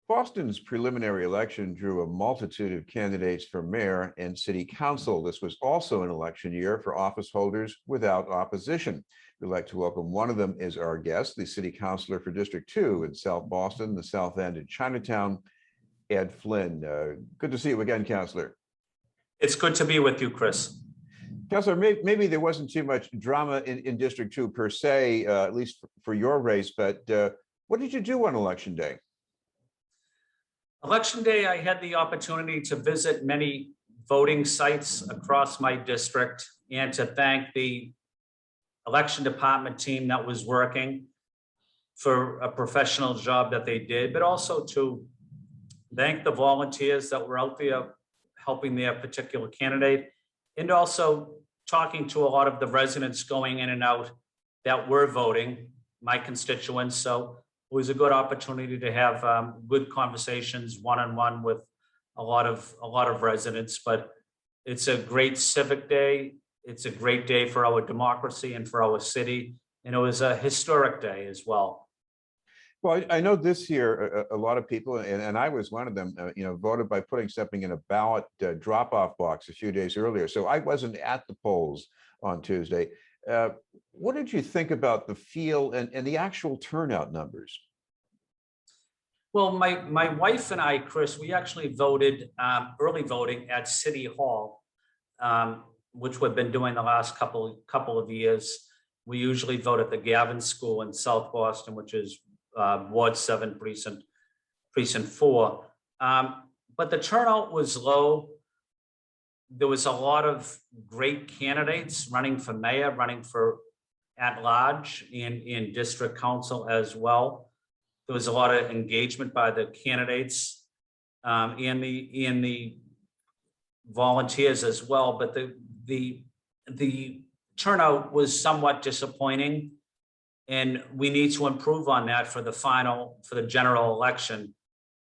Boston's preliminary election drew a multitude of candidates for mayor and city council. This was also an election year for office holders without opposition. We'd like to welcome one of them as our guest, the city councilor for District 2 in South Boston, the South End in Chinatown, Ed Flynn. Good to see you again, Councilor. It's good to be with you, Chris. Councilor, maybe there wasn't too much drama in District 2 per se, at least for your race, but what did you do on Election Day? Election Day, I had the opportunity to visit many voting sites across my district and to thank the election department team that was working for a professional job that they did, but also to thank the volunteers that were out there helping their particular candidate, and also talking to a lot of the residents going in and out that were voting, my constituents. So it was a good opportunity to have good conversations one-on-one with a lot of residents. But it's a great civic day. It's a great day for our democracy and for our city. And it was a historic day as well. Well, I know this year a lot of people, and I was one of them, voted by putting something in a ballot drop-off box a few days earlier. So I wasn't at the polls on Tuesday. What did you think about the feel and the actual turnout numbers? Well, my wife and I, Chris, we actually voted early voting at City Hall, which we've been doing the last couple of years. We usually vote at the Gavin School in South Boston, which is Ward 7, Precinct 4. But the turnout was low. There was a lot of great candidates running for mayor, running for at-large in district council as well. There was a lot of engagement by the candidates and the volunteers as well. But the turnout was somewhat disappointing, and we need to improve on that for the general election.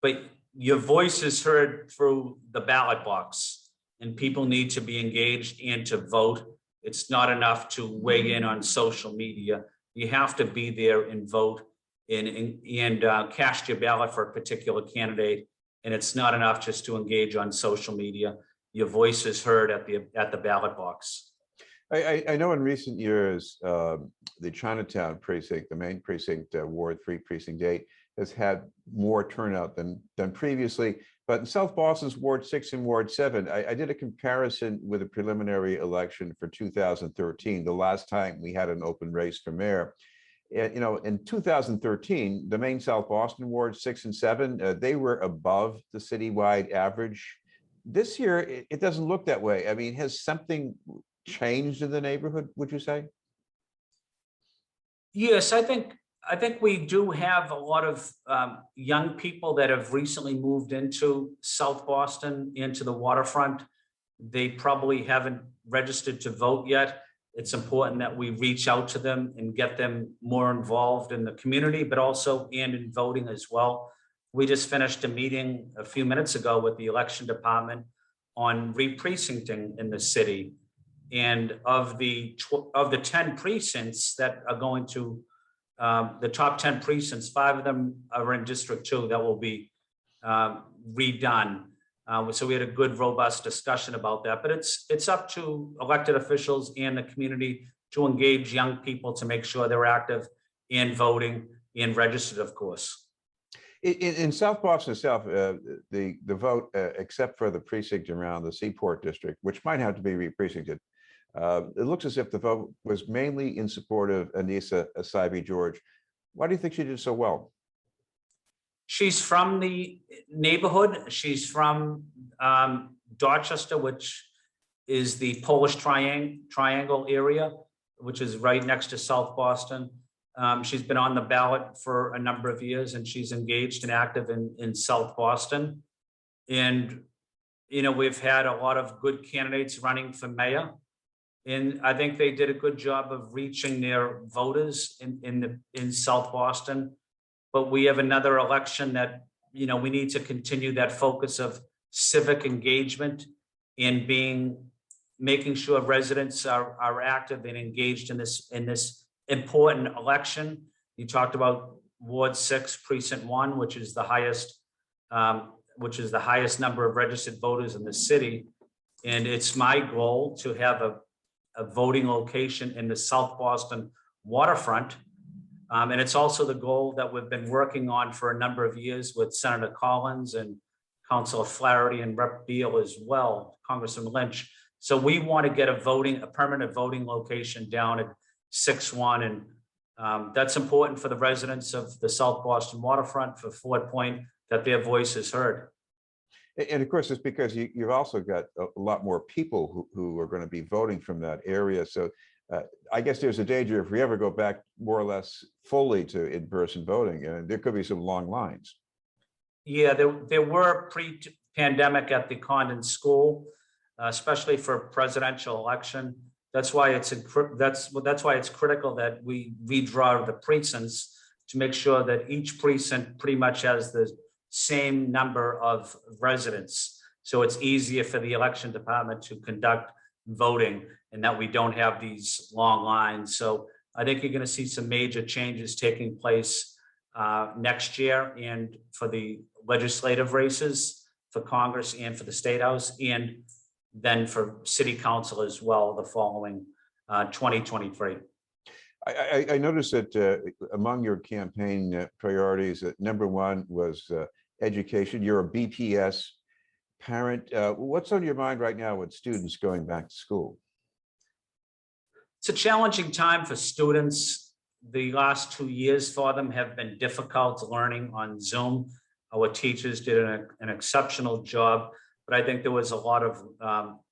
But your voice is heard through the ballot box, and people need to be engaged and to vote. It's not enough to weigh in on social media. You have to be there and vote and cast your ballot for a particular candidate. And it's not enough just to engage on social media. Your voice is heard at the ballot box. I know in recent years, the Chinatown precinct, the main precinct, Ward 3, Precinct 8, has had more turnout than previously. But in South Boston's Ward 6 and Ward 7, I did a comparison with a preliminary election for 2013, the last time we had an open race for mayor. In 2013, the main South Boston Ward 6 and 7, they were above the citywide average. This year, it doesn't look that way. I mean, has something changed in the neighborhood, would you say? Yes, I think we do have a lot of young people that have recently moved into South Boston, into the waterfront. They probably haven't registered to vote yet. It's important that we reach out to them and get them more involved in the community, but also in voting as well. We just finished a meeting a few minutes ago with the election department on re-precincting in the city. And of the 10 precincts that are going to the top 10 precincts, 5 of them are in District 2 that will be redone. So we had a good, robust discussion about that. But it's up to elected officials and the community to engage young people to make sure they're active in voting and registered, of course. In South Boston itself, the vote, except for the precinct around the Seaport District, which might have to be re-precincted, it looks as if the vote was mainly in support of Anissa Asaibi-George. Why do you think she did so well? She's from the neighborhood. She's from Dorchester, which is the Polish Triangle area, which is right next to South Boston. She's been on the ballot for a number of years, and she's engaged and active in South Boston. And, we've had a lot of good candidates running for mayor. And I think they did a good job of reaching their voters in South Boston. But we have another election that, we need to continue that focus of civic engagement and making sure residents are active and engaged in this important election. You talked about Ward 6, Precinct 1, which is the highest which is the highest number of registered voters in the city. And it's my goal to have a voting location in the South Boston waterfront. And it's also the goal that we've been working on for a number of years with Senator Collins and Councilor Flaherty and Rep. Beal as well, Congressman Lynch. So we want to get a permanent voting location down at 6-1. And that's important for the residents of the South Boston waterfront, for Fort Point, that their voice is heard. And of course, it's because you've also got a lot more people who are going to be voting from that area. So I guess there's a danger if we ever go back more or less fully to in-person voting, and there could be some long lines. Yeah, there were pre-pandemic at the Condon School, especially for presidential election. That's why it's critical that we redraw the precincts to make sure that each precinct pretty much has the same number of residents. So it's easier for the election department to conduct voting and that we don't have these long lines. So I think you're going to see some major changes taking place next year, and for the legislative races for Congress and for the State House, and then for City Council as well, the following 2023. I noticed that among your campaign priorities, number one was education. You're a BPS parent. What's on your mind right now with students going back to school? It's a challenging time for students. The last 2 years for them have been difficult, learning on Zoom. Our teachers did an exceptional job, but I think there was a lot of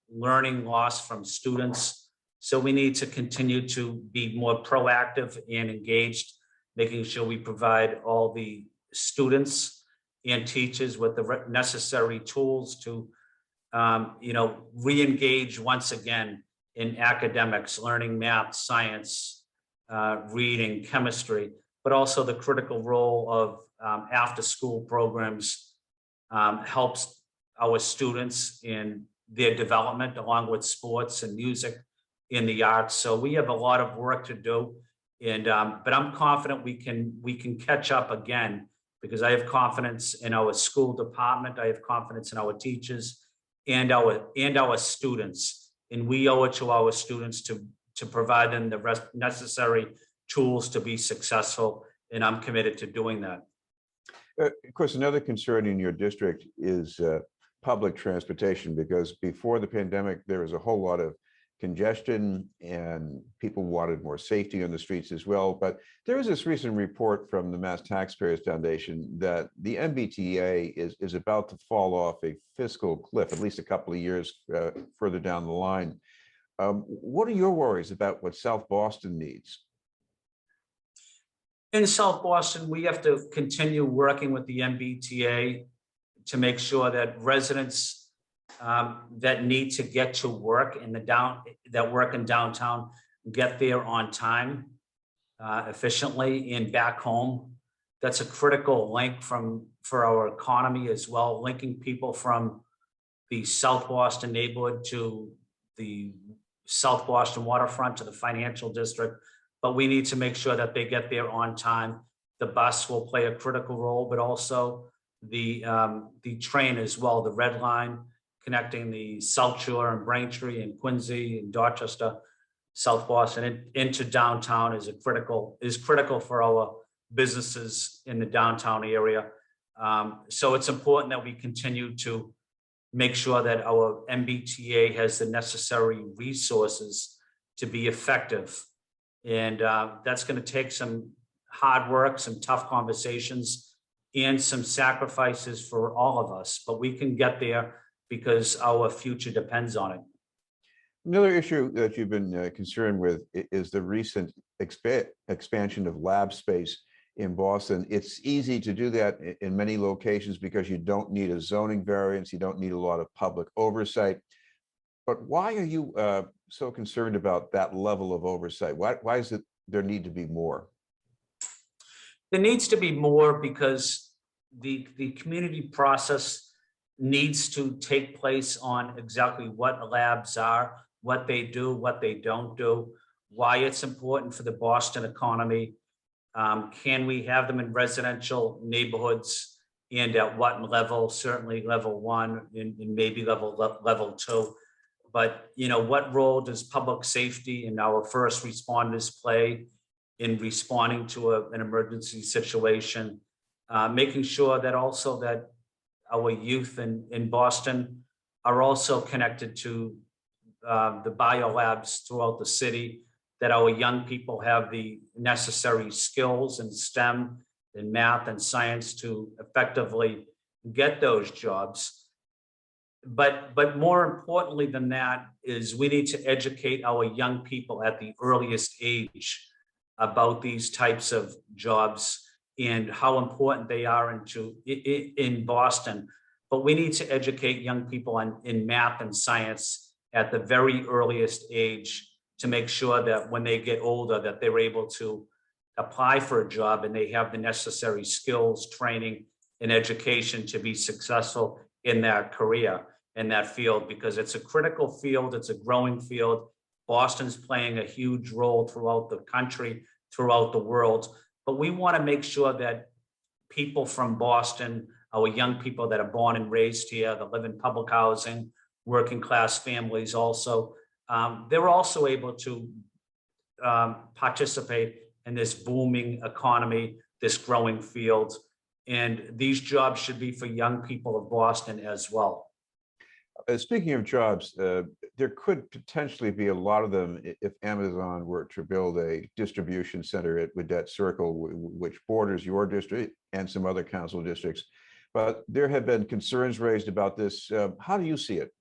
learning loss from students. So we need to continue to be more proactive and engaged, making sure we provide all the students and teachers with the necessary tools to, re-engage once again in academics, learning math, science, reading, chemistry, but also the critical role of after-school programs helps our students in their development, along with sports and music in the arts. So we have a lot of work to do, and but I'm confident we can catch up again, because I have confidence in our school department, I have confidence in our teachers and our students. And we owe it to our students to provide them the necessary tools to be successful, and I'm committed to doing that. Of course, another concern in your district is public transportation, because before the pandemic, there was a whole lot of congestion and people wanted more safety on the streets as well. But there was this recent report from the Mass Taxpayers Foundation that the MBTA is about to fall off a fiscal cliff, at least a couple of years further down the line. What are your worries about what South Boston needs? In South Boston, we have to continue working with the MBTA to make sure that residents that need to get to work that work in downtown get there on time, efficiently, and back home. That's a critical link for our economy as well, linking people from the South Boston neighborhood to the South Boston waterfront to the financial district. But we need to make sure that they get there on time. The bus will play a critical role, but also the train as well, the red line connecting the South Shore and Braintree and Quincy and Dorchester, South Boston into downtown is critical for our businesses in the downtown area. So it's important that we continue to make sure that our MBTA has the necessary resources to be effective. And that's going to take some hard work, some tough conversations, and some sacrifices for all of us. But we can get there because our future depends on it. Another issue that you've been concerned with is the recent expansion of lab space in Boston. It's easy to do that in many locations because you don't need a zoning variance, you don't need a lot of public oversight. But why are you so concerned about that level of oversight? Why is it there need to be more? There needs to be more because the community process needs to take place on exactly what labs are, what they do, what they don't do, why it's important for the Boston economy. Can we have them in residential neighborhoods? and at what level, certainly level 1 and maybe level 2. But, what role does public safety and our first responders play in responding to an emergency situation? Making sure that also that our youth in Boston are also connected to the biolabs throughout the city, that our young people have the necessary skills in STEM, in math and science to effectively get those jobs. But more importantly than that is we need to educate our young people at the earliest age about these types of jobs and how important they are in Boston. But we need to educate young people in math and science at the very earliest age to make sure that when they get older, that they're able to apply for a job and they have the necessary skills, training, and education to be successful in that career, in that field, because it's a critical field, it's a growing field. Boston's playing a huge role throughout the country, throughout the world. But we want to make sure that people from Boston, our young people that are born and raised here, that live in public housing, working class families also, they're also able to participate in this booming economy, this growing field. And these jobs should be for young people of Boston as well. Speaking of jobs, there could potentially be a lot of them if Amazon were to build a distribution center at Widett Circle, which borders your district and some other council districts. But there have been concerns raised about this. How do you see it?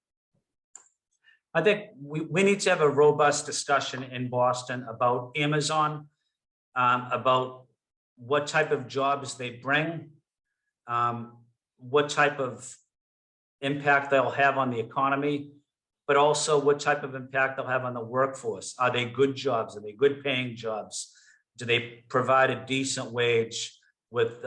I think we need to have a robust discussion in Boston about Amazon, about what type of jobs they bring, what type of impact they'll have on the economy, but also what type of impact they'll have on the workforce. Are they good jobs? Are they good paying jobs? Do they provide a decent wage with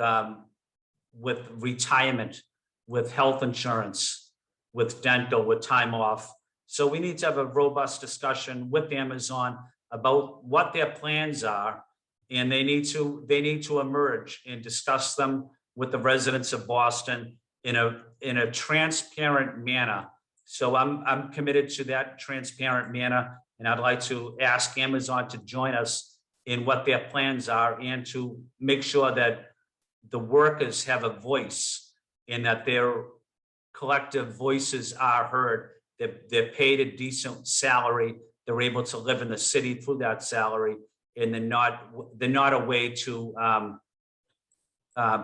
retirement, with health insurance, with dental, with time off? So we need to have a robust discussion with Amazon about what their plans are, and they need to emerge and discuss them with the residents of Boston in a transparent manner. So I'm committed to that transparent manner, and I'd like to ask Amazon to join us in what their plans are and to make sure that the workers have a voice and that their collective voices are heard. They're paid a decent salary. They're able to live in the city through that salary, and they're not a way to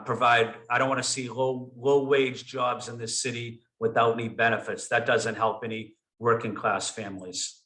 provide. I don't want to see low wage jobs in this city without any benefits. That doesn't help any working class families.